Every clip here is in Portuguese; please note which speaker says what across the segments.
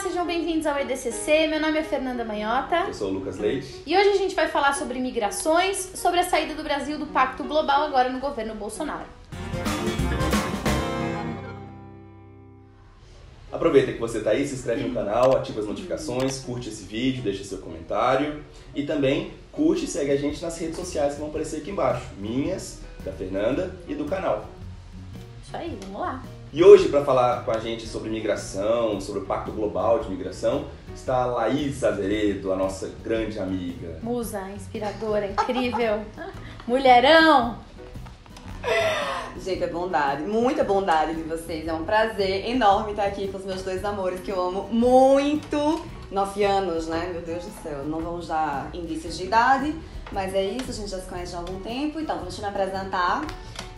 Speaker 1: sejam bem-vindos ao EDCC. Meu nome é Fernanda Manhota.
Speaker 2: Eu sou o Lucas Leite.
Speaker 1: E hoje a gente vai falar sobre migrações, sobre a saída do Brasil do Pacto Global agora no governo Bolsonaro.
Speaker 2: Aproveita que você está aí, se inscreve no canal, ativa as notificações, curte esse vídeo, deixa seu comentário e também curte e segue a gente nas redes sociais que vão aparecer aqui embaixo, minhas, da Fernanda e do canal.
Speaker 1: Isso aí, vamos lá.
Speaker 2: E hoje, para falar com a gente sobre migração, sobre o Pacto Global de Migração, está a Laís Azeredo, a nossa grande amiga.
Speaker 1: Musa, inspiradora, incrível, mulherão!
Speaker 3: Gente, é bondade, muita bondade de vocês. É um prazer enorme estar aqui com os meus dois amores que eu amo muito. 9 anos, né? Meu Deus do céu, não vamos dar indícios de idade, mas é isso, a gente já se conhece há algum tempo, então vamos me apresentar.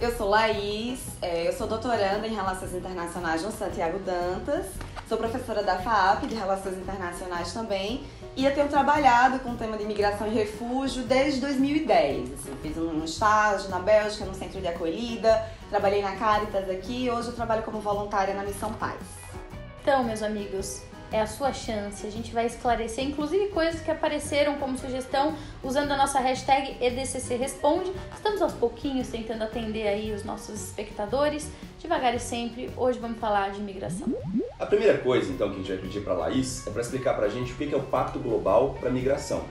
Speaker 3: Eu sou Laís, eu sou doutoranda em Relações Internacionais no Santiago Dantas, sou professora da FAAP de Relações Internacionais também, e eu tenho trabalhado com o tema de imigração e refúgio desde 2010. Assim, fiz um estágio na Bélgica, no Centro de Acolhida, trabalhei na Caritas aqui e hoje eu trabalho como voluntária na Missão Paz.
Speaker 1: Então, meus amigos, é a sua chance. A gente vai esclarecer, inclusive, coisas que apareceram como sugestão usando a nossa hashtag EDCC Responde. Estamos aos pouquinhos tentando atender aí os nossos espectadores. Devagar e sempre, hoje vamos falar de imigração.
Speaker 2: A primeira coisa, então, que a gente vai pedir para a Laís é para explicar para a gente o que é o Pacto Global para a Migração.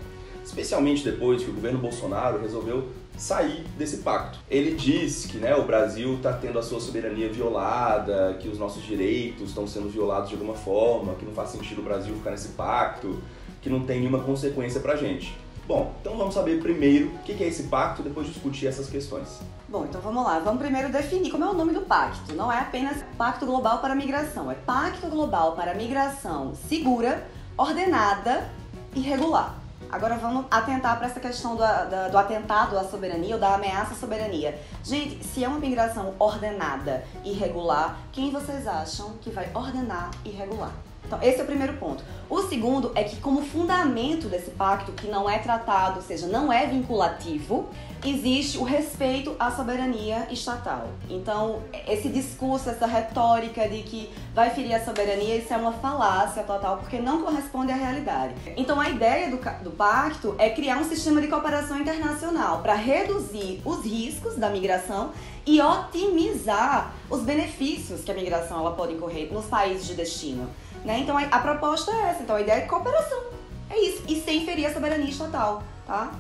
Speaker 2: Especialmente depois que o governo Bolsonaro resolveu sair desse pacto. Ele diz que o Brasil está tendo a sua soberania violada, que os nossos direitos estão sendo violados de alguma forma, que não faz sentido o Brasil ficar nesse pacto, que não tem nenhuma consequência pra gente. Bom, então vamos saber primeiro o que é esse pacto e depois discutir essas questões.
Speaker 3: Bom, então vamos lá. Vamos primeiro definir como é o nome do pacto. Não é apenas Pacto Global para a Migração, é Pacto Global para a Migração Segura, Ordenada e Regular. Agora vamos atentar para essa questão do atentado à soberania ou da ameaça à soberania. Gente, se é uma migração ordenada e regular, quem vocês acham que vai ordenar e regular? Então, esse é o primeiro ponto. O segundo é que, como fundamento desse pacto, que não é tratado, ou seja, não é vinculativo, existe o respeito à soberania estatal. Então, esse discurso, essa retórica de que vai ferir a soberania, isso é uma falácia total, porque não corresponde à realidade. Então, a ideia do pacto é criar um sistema de cooperação internacional para reduzir os riscos da migração e otimizar os benefícios que a migração ela pode incorrer nos países de destino. Então a proposta é essa, então a ideia é cooperação, é isso, e sem ferir a soberania estatal, tá?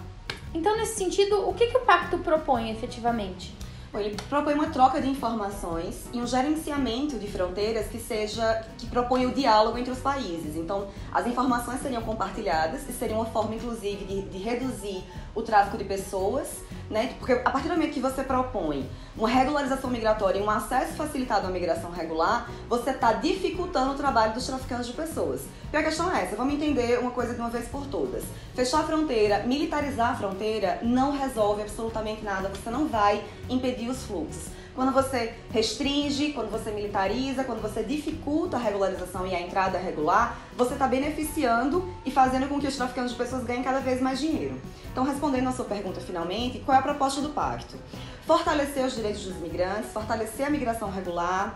Speaker 1: Então, nesse sentido, o que o pacto propõe efetivamente?
Speaker 3: Bom, ele propõe uma troca de informações e um gerenciamento de fronteiras que propõe o diálogo entre os países. Então, as informações seriam compartilhadas e seria uma forma, inclusive, de reduzir o tráfico de pessoas, Porque a partir do momento que você propõe uma regularização migratória e um acesso facilitado à migração regular, você está dificultando o trabalho dos traficantes de pessoas. E a questão é essa, vamos entender uma coisa de uma vez por todas. Fechar a fronteira, militarizar a fronteira, não resolve absolutamente nada, você não vai impedir os fluxos. Quando você restringe, quando você militariza, quando você dificulta a regularização e a entrada regular, você está beneficiando e fazendo com que os traficantes de pessoas ganhem cada vez mais dinheiro. Então, respondendo a sua pergunta finalmente, qual é a proposta do pacto? Fortalecer os direitos dos imigrantes, fortalecer a migração regular,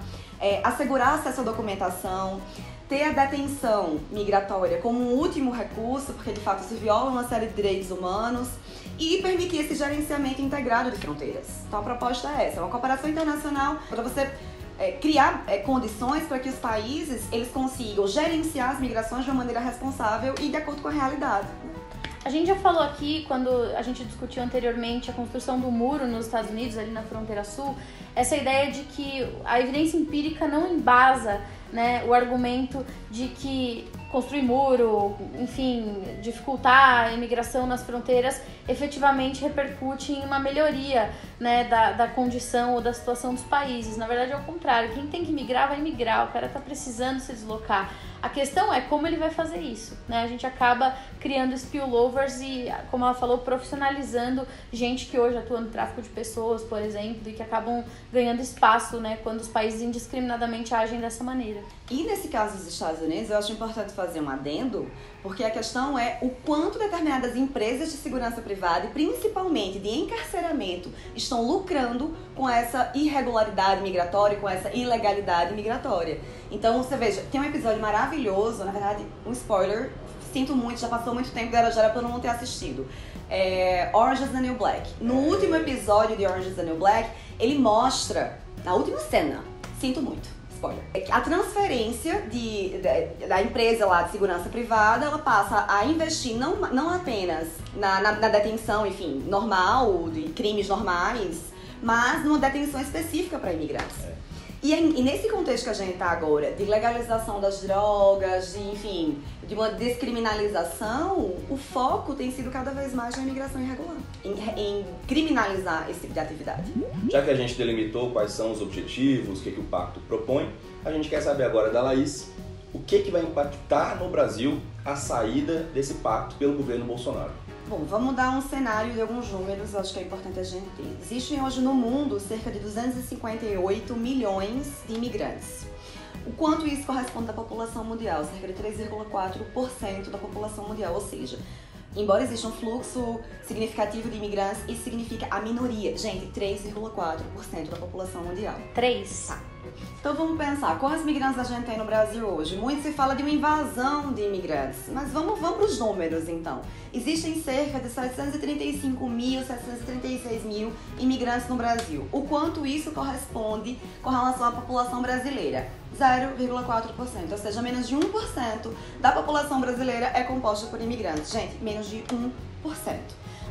Speaker 3: assegurar acesso à documentação, ter a detenção migratória como um último recurso, porque de fato isso viola uma série de direitos humanos, e permitir esse gerenciamento integrado de fronteiras. Então a proposta é essa, uma cooperação internacional para você criar condições para que os países eles consigam gerenciar as migrações de uma maneira responsável e de acordo com a realidade.
Speaker 1: A gente já falou aqui, quando a gente discutiu anteriormente a construção do muro nos Estados Unidos, ali na fronteira sul, essa ideia de que a evidência empírica não embasa o argumento de que construir muro, enfim, dificultar a imigração nas fronteiras, efetivamente repercute em uma melhoria da condição ou da situação dos países. Na verdade, é o contrário. Quem tem que migrar, vai migrar. O cara tá precisando se deslocar. A questão é como ele vai fazer isso, A gente acaba criando spillovers e, como ela falou, profissionalizando gente que hoje atua no tráfico de pessoas, por exemplo, e que acabam ganhando espaço, quando os países indiscriminadamente agem dessa maneira.
Speaker 3: E nesse caso dos Estados Unidos, eu acho importante fazer um adendo, porque a questão é o quanto determinadas empresas de segurança privada privada e principalmente de encarceramento estão lucrando com essa irregularidade migratória, com essa ilegalidade migratória. Então, você veja, tem um episódio maravilhoso, na verdade, um spoiler, sinto muito, já passou muito tempo, já era pra eu não ter assistido. Orange is the New Black. No último episódio de Orange is the New Black, ele mostra, na última cena, sinto muito, spoiler, a transferência da empresa lá de segurança privada, ela passa a investir não apenas na detenção, enfim, normal, de crimes normais, mas numa detenção específica para imigrantes. E nesse contexto que a gente está agora, de legalização das drogas, enfim, de uma descriminalização, o foco tem sido cada vez mais na imigração irregular, em criminalizar esse tipo de atividade.
Speaker 2: Já que a gente delimitou quais são os objetivos, o que o pacto propõe, a gente quer saber agora da Laís o que vai impactar no Brasil a saída desse pacto pelo governo Bolsonaro.
Speaker 3: Bom, vamos dar um cenário de alguns números, acho que é importante a gente ter. Existem hoje no mundo cerca de 258 milhões de imigrantes. O quanto isso corresponde à população mundial? Cerca de 3,4% da população mundial, ou seja, embora exista um fluxo significativo de imigrantes, isso significa a minoria. Gente, 3,4% da população mundial.
Speaker 1: 3.
Speaker 3: Tá. Então vamos pensar, quantos imigrantes a gente tem no Brasil hoje? Muito se fala de uma invasão de imigrantes, mas vamos para os números então. Existem cerca de 735 mil, 736 mil imigrantes no Brasil. O quanto isso corresponde com relação à população brasileira? 0,4%, ou seja, menos de 1% da população brasileira é composta por imigrantes. Gente, menos de 1%.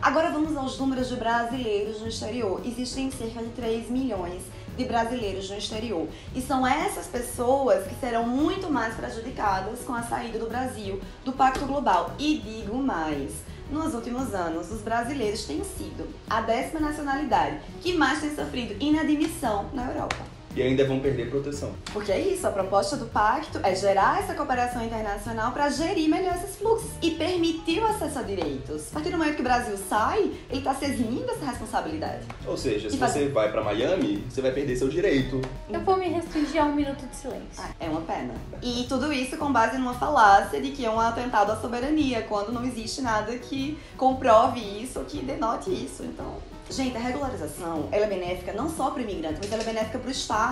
Speaker 3: Agora vamos aos números de brasileiros no exterior. Existem cerca de 3 milhões de brasileiros no exterior. E são essas pessoas que serão muito mais prejudicadas com a saída do Brasil do Pacto Global. E digo mais, nos últimos anos, os brasileiros têm sido a 10ª nacionalidade que mais tem sofrido inadmissão na Europa.
Speaker 2: E ainda vão perder proteção.
Speaker 3: Porque é isso, a proposta do pacto é gerar essa cooperação internacional para gerir melhor esses fluxos e permitir o acesso a direitos. A partir do momento que o Brasil sai, ele está se eximindo dessa responsabilidade.
Speaker 2: Ou seja, se você vai para Miami, você vai perder seu direito.
Speaker 1: Eu vou me restringir a 1 minuto de silêncio.
Speaker 3: É uma pena. E tudo isso com base numa falácia de que é um atentado à soberania, quando não existe nada que comprove isso ou que denote isso. Então, gente, a regularização, ela é benéfica não só para o imigrante, mas ela é benéfica para o Estado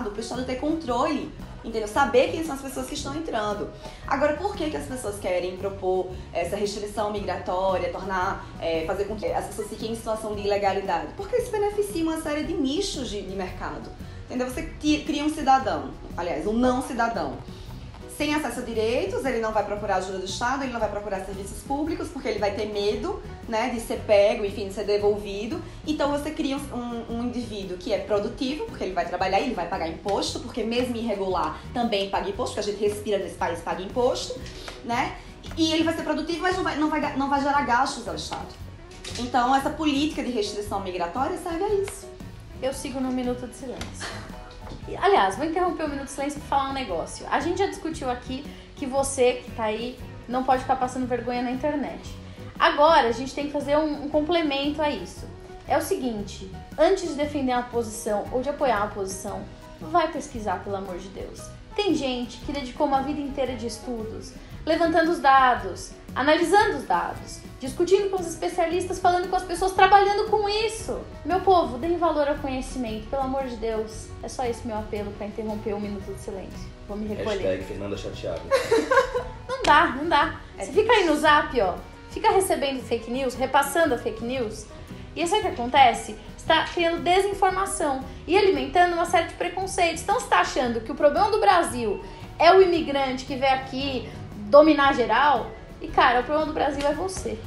Speaker 3: ter controle, entendeu? Saber quem são as pessoas que estão entrando. Agora, por que as pessoas querem propor essa restrição migratória, fazer com que as pessoas fiquem em situação de ilegalidade? Porque isso beneficia uma série de nichos de mercado, entendeu? Você cria um cidadão, aliás, um não cidadão, sem acesso a direitos, ele não vai procurar ajuda do Estado, ele não vai procurar serviços públicos, porque ele vai ter medo, né, de ser pego, enfim, de ser devolvido. Então você cria um indivíduo que é produtivo, porque ele vai trabalhar, ele vai pagar imposto, porque mesmo irregular também paga imposto, porque a gente respira nesse país, paga imposto, né? E ele vai ser produtivo, mas não vai gerar gastos ao Estado. Então essa política de restrição migratória serve a isso.
Speaker 1: Eu sigo no minuto de silêncio. Aliás, vou interromper o minuto de silêncio para falar um negócio. A gente já discutiu aqui que você que tá aí não pode ficar passando vergonha na internet. Agora a gente tem que fazer um complemento a isso. É o seguinte, antes de defender uma posição ou de apoiar uma posição, vai pesquisar, pelo amor de Deus. Tem gente que dedicou uma vida inteira de estudos, levantando os dados, analisando os dados, discutindo com os especialistas, falando com as pessoas, trabalhando com isso. Meu povo, deem valor ao conhecimento, pelo amor de Deus. É só esse meu apelo para interromper 1 minuto de silêncio. Vou me recolher.
Speaker 2: Hashtag Fernanda chateada.
Speaker 1: Não dá. Você fica aí no Zap, ó, fica recebendo fake news, repassando a fake news. E isso aí que acontece, está criando desinformação e alimentando uma série de preconceitos. Então você está achando que o problema do Brasil é o imigrante que veio aqui dominar geral? E cara, o problema do Brasil é você.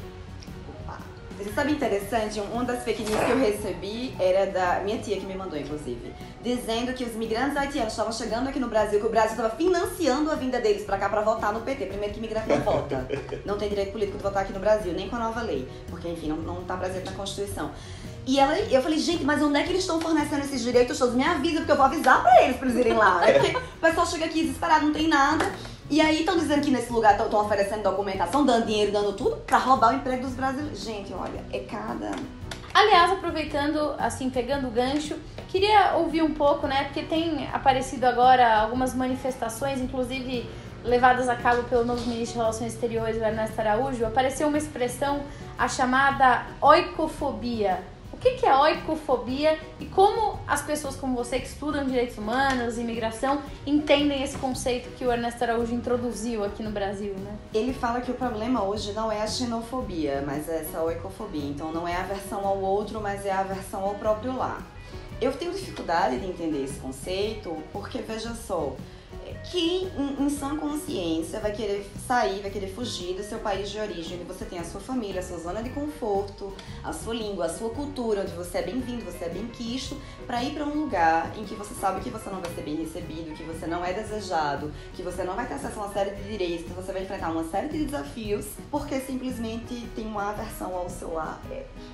Speaker 3: Você sabe interessante? Uma das fake news que eu recebi era da minha tia que me mandou, inclusive, dizendo que os imigrantes haitianos estavam chegando aqui no Brasil, que o Brasil estava financiando a vinda deles pra cá pra votar no PT. Primeiro que imigrante não vota, não tem direito político de votar aqui no Brasil, nem com a nova lei, porque enfim, não tá presente na Constituição. E eu falei, gente, mas onde é que eles estão fornecendo esses direitos todos? Me avisa, porque eu vou avisar pra eles irem lá. Porque o pessoal chega aqui desesperado, não tem nada. E aí estão dizendo que nesse lugar estão oferecendo documentação, dando dinheiro, dando tudo, pra roubar o emprego dos brasileiros. Gente, olha, é cada...
Speaker 1: Aliás, aproveitando, assim, pegando o gancho, queria ouvir um pouco, né, porque tem aparecido agora algumas manifestações, inclusive levadas a cabo pelo novo ministro de Relações Exteriores, o Ernesto Araújo, apareceu uma expressão, a chamada oikofobia. O que é oikofobia e como as pessoas como você que estudam direitos humanos, imigração, entendem esse conceito que o Ernesto Araújo introduziu aqui no Brasil, né?
Speaker 3: Ele fala que o problema hoje não é a xenofobia, mas é essa oikofobia. Então não é a aversão ao outro, mas é a aversão ao próprio lar. Eu tenho dificuldade de entender esse conceito porque, veja só, quem em sã consciência vai querer sair, vai querer fugir do seu país de origem, onde você tem a sua família, a sua zona de conforto, a sua língua, a sua cultura, onde você é bem-vindo, você é bem-quisto, para ir para um lugar em que você sabe que você não vai ser bem recebido, que você não é desejado, que você não vai ter acesso a uma série de direitos, que você vai enfrentar uma série de desafios, porque simplesmente tem uma aversão ao seu lar.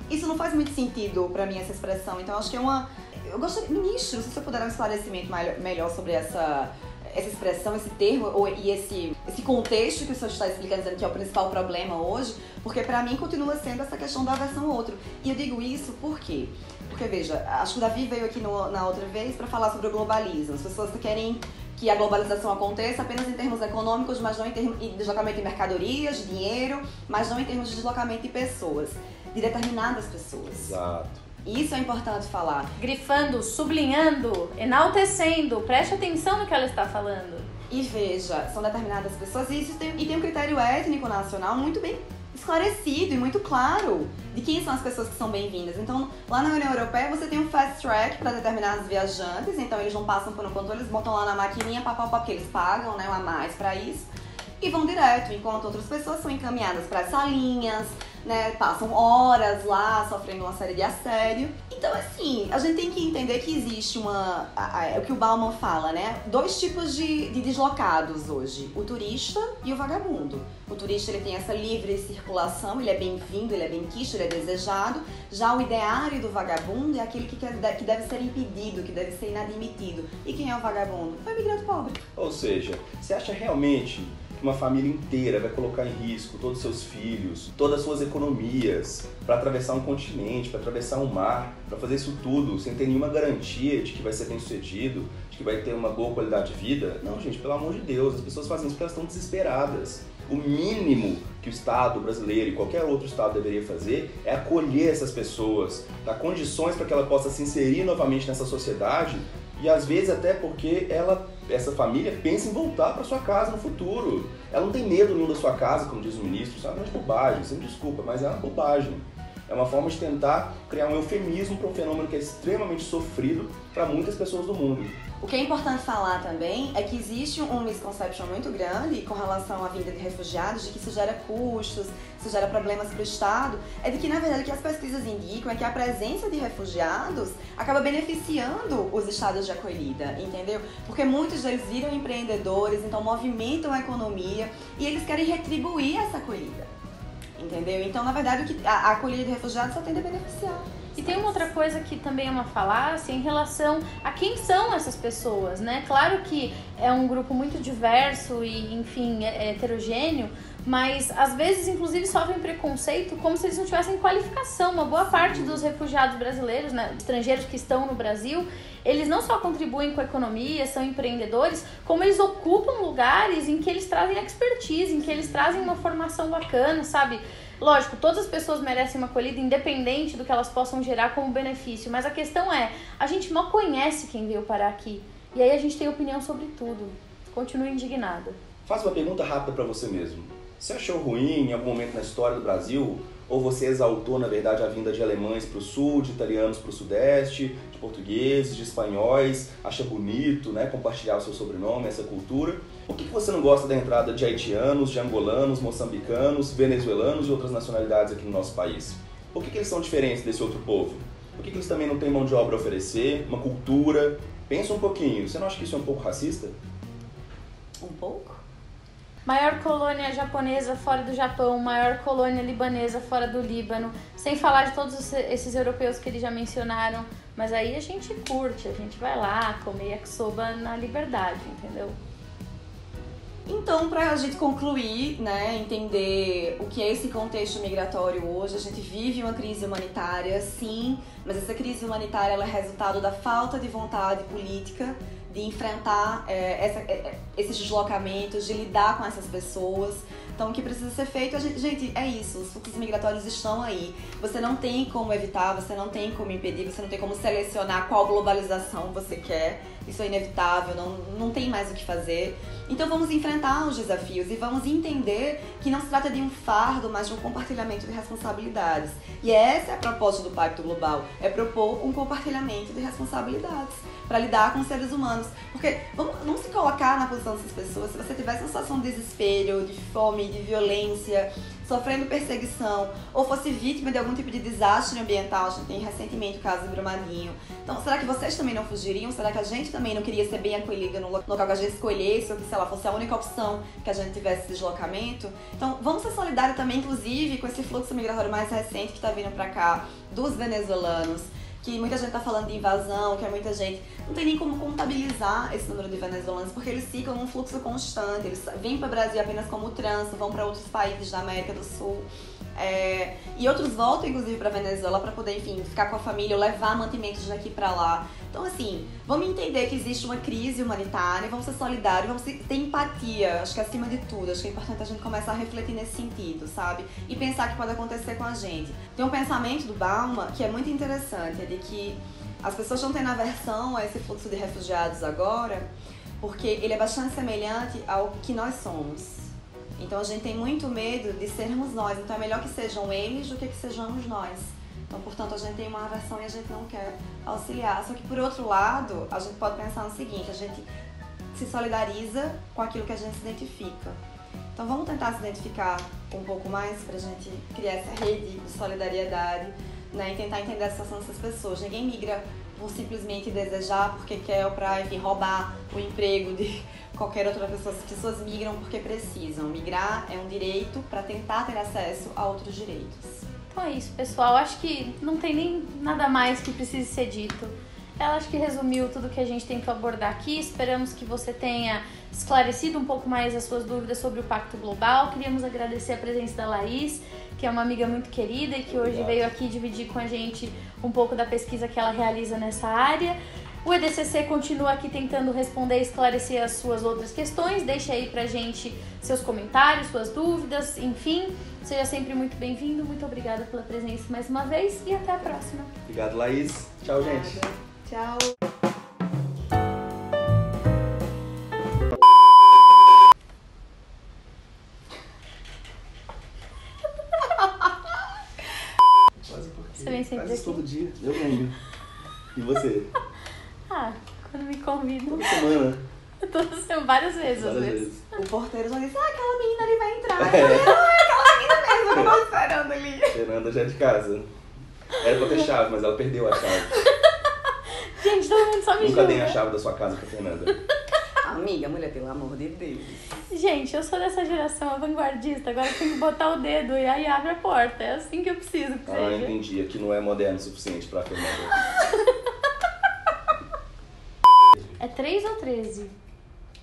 Speaker 3: Isso não faz muito sentido para mim, essa expressão, então acho que é uma... Eu gostaria, ministro, se você puder dar um esclarecimento melhor sobre essa expressão, esse termo e esse contexto que o senhor está explicando, dizendo que é o principal problema hoje, porque para mim continua sendo essa questão da aversão ao outro. E eu digo isso por quê? Porque, veja, acho que o Davi veio aqui na outra vez para falar sobre o globalismo. As pessoas querem que a globalização aconteça apenas em termos econômicos, mas não em termos de deslocamento de mercadorias, de dinheiro, mas não em termos de deslocamento de pessoas, de determinadas pessoas.
Speaker 2: Exato.
Speaker 3: Isso é importante falar.
Speaker 1: Grifando, sublinhando, enaltecendo, preste atenção no que ela está falando.
Speaker 3: E veja, são determinadas pessoas e tem um critério étnico nacional muito bem esclarecido e muito claro de quem são as pessoas que são bem-vindas. Então, lá na União Europeia você tem um fast track para determinados viajantes, então eles não passam por um controle, eles botam lá na maquininha, porque eles pagam, né, a mais para isso, e vão direto, enquanto outras pessoas são encaminhadas para salinhas, né, passam horas lá sofrendo uma série de assédio. Então, assim, a gente tem que entender que existe o que o Bauman fala, né? Dois tipos de deslocados hoje, o turista e o vagabundo. O turista, ele tem essa livre circulação, ele é bem-vindo, ele é bem-quisto, ele é desejado. Já o ideário do vagabundo é aquele que deve ser impedido, que deve ser inadmitido. E quem é o vagabundo? É o imigrante pobre.
Speaker 2: Ou seja, você acha realmente uma família inteira vai colocar em risco todos os seus filhos, todas as suas economias, para atravessar um continente, para atravessar um mar, para fazer isso tudo sem ter nenhuma garantia de que vai ser bem sucedido, de que vai ter uma boa qualidade de vida? Não, gente, pelo amor de Deus, as pessoas fazem isso porque elas estão desesperadas. O mínimo que o Estado brasileiro e qualquer outro Estado deveria fazer é acolher essas pessoas, dar condições para que ela possa se inserir novamente nessa sociedade. E às vezes até porque essa família pensa em voltar para sua casa no futuro. Ela não tem medo nenhum da sua casa, como diz o ministro. Isso é uma grande bobagem, você me desculpa, mas é uma bobagem. É uma forma de tentar criar um eufemismo para um fenômeno que é extremamente sofrido para muitas pessoas do mundo.
Speaker 3: O que é importante falar também é que existe um misconception muito grande com relação à vinda de refugiados, de que isso gera custos, isso gera problemas para o Estado. É de que, na verdade, o que as pesquisas indicam é que a presença de refugiados acaba beneficiando os estados de acolhida, entendeu? Porque muitos deles viram empreendedores, então movimentam a economia e eles querem retribuir essa acolhida. Entendeu? Então, na verdade, a acolhida de refugiados só tende a beneficiar.
Speaker 1: E tem uma outra coisa que também é uma falácia em relação a quem são essas pessoas, né? Claro que é um grupo muito diverso e, enfim, é heterogêneo, mas às vezes, inclusive, sofrem preconceito como se eles não tivessem qualificação. Uma boa parte dos refugiados brasileiros, né, estrangeiros que estão no Brasil, eles não só contribuem com a economia, são empreendedores, como eles ocupam lugares em que eles trazem expertise, em que eles trazem uma formação bacana, sabe? Lógico, todas as pessoas merecem uma acolhida independente do que elas possam gerar como benefício, mas a questão é, a gente mal conhece quem veio parar aqui, e aí a gente tem opinião sobre tudo. Continuo indignada.
Speaker 2: Faça uma pergunta rápida para você mesmo. Você achou ruim em algum momento na história do Brasil? Ou você exaltou, na verdade, a vinda de alemães para o sul, de italianos para o sudeste, de portugueses, de espanhóis? Acha bonito, né, compartilhar o seu sobrenome, essa cultura? Por que você não gosta da entrada de haitianos, de angolanos, moçambicanos, venezuelanos e outras nacionalidades aqui no nosso país? Por que eles são diferentes desse outro povo? Por que eles também não têm mão de obra a oferecer, uma cultura? Pensa um pouquinho, você não acha que isso é um pouco racista?
Speaker 3: Um pouco?
Speaker 1: Maior colônia japonesa fora do Japão, maior colônia libanesa fora do Líbano, sem falar de todos esses europeus que eles já mencionaram, mas aí a gente curte, a gente vai lá comer yakisoba na liberdade, entendeu?
Speaker 3: Então, para a gente concluir, né, entender o que é esse contexto migratório hoje, a gente vive uma crise humanitária, sim, mas essa crise humanitária ela é resultado da falta de vontade política de enfrentar esses deslocamentos, de lidar com essas pessoas. Então, o que precisa ser feito, gente, é isso, os fluxos migratórios estão aí. Você não tem como evitar, você não tem como impedir, você não tem como selecionar qual globalização você quer. Isso é inevitável, não tem mais o que fazer. Então vamos enfrentar os desafios e vamos entender que não se trata de um fardo, mas de um compartilhamento de responsabilidades. E essa é a proposta do Pacto Global, é propor um compartilhamento de responsabilidades para lidar com os seres humanos. Porque vamos se colocar na posição dessas pessoas. Se você tivesse uma situação de desespero, de fome, de violência, sofrendo perseguição, ou fosse vítima de algum tipo de desastre ambiental, a gente tem recentemente o caso de Brumadinho. Então, será que vocês também não fugiriam? Será que a gente também não queria ser bem acolhida no local que a gente escolhesse, ou que, sei lá, fosse a única opção que a gente tivesse deslocamento? Então, vamos ser solidários também, inclusive, com esse fluxo migratório mais recente que está vindo para cá, dos venezuelanos, que muita gente tá falando de invasão, que muita gente não tem nem como contabilizar esse número de venezuelanos, porque eles ficam num fluxo constante, eles vêm para o Brasil apenas como trânsito, vão para outros países da América do Sul, e outros voltam inclusive para Venezuela para poder, enfim, ficar com a família ou levar mantimentos daqui para lá. Então, assim, vamos entender que existe uma crise humanitária, vamos ser solidários, vamos ter empatia, acho que acima de tudo, acho que é importante a gente começar a refletir nesse sentido, sabe? E pensar que pode acontecer com a gente. Tem um pensamento do Bauman que é muito interessante, é de que as pessoas estão tendo aversão a esse fluxo de refugiados agora, porque ele é bastante semelhante ao que nós somos. Então a gente tem muito medo de sermos nós, então é melhor que sejam eles do que sejamos nós. Então, portanto, a gente tem uma aversão e a gente não quer auxiliar. Só que, por outro lado, a gente pode pensar no seguinte, a gente se solidariza com aquilo que a gente se identifica. Então, vamos tentar se identificar um pouco mais para a gente criar essa rede de solidariedade, né, e tentar entender a situação dessas pessoas. Ninguém migra por simplesmente desejar, porque quer, ou para, enfim, roubar o emprego de qualquer outra pessoa. As pessoas migram porque precisam. Migrar é um direito para tentar ter acesso a outros direitos.
Speaker 1: Então é isso, pessoal. Acho que não tem nem nada mais que precise ser dito. Ela acho que resumiu tudo que a gente tentou abordar aqui. Esperamos que você tenha esclarecido um pouco mais as suas dúvidas sobre o Pacto Global. Queríamos agradecer a presença da Laís, que é uma amiga muito querida e que hoje veio aqui dividir com a gente um pouco da pesquisa que ela realiza nessa área. O EDCC continua aqui tentando responder e esclarecer as suas outras questões. Deixe aí pra gente seus comentários, suas dúvidas, enfim. Seja sempre muito bem-vindo. Muito obrigada pela presença mais uma vez e até a próxima.
Speaker 2: Obrigado, Laís. Tchau, gente.
Speaker 3: Tchau.
Speaker 1: Você vem sempre
Speaker 2: Faz isso
Speaker 1: aqui?
Speaker 2: todo dia. Eu venho. E você?
Speaker 1: Quando me convidam.
Speaker 2: Toda semana.
Speaker 1: Todas semanas, várias vezes, às
Speaker 2: Várias
Speaker 1: vezes.
Speaker 2: vezes.
Speaker 3: O porteiro já disse, aquela menina ali vai entrar. Eu falei, aquela menina mesmo, eu tô esperando ali.
Speaker 2: Fernanda já é de casa. Era pra ter chave, mas ela perdeu a chave.
Speaker 1: Gente, todo mundo só me
Speaker 2: Nunca dei
Speaker 1: julga.
Speaker 2: a chave da sua casa pra Fernanda.
Speaker 3: Amiga, mulher, pelo amor de Deus.
Speaker 1: Gente, eu sou dessa geração vanguardista, agora eu tenho que botar o dedo e aí abre a porta. É assim que eu preciso que seja.
Speaker 2: Entendi. Aqui não é moderno o suficiente pra Fernanda.
Speaker 1: É 3 ou 13?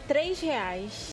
Speaker 4: R$3.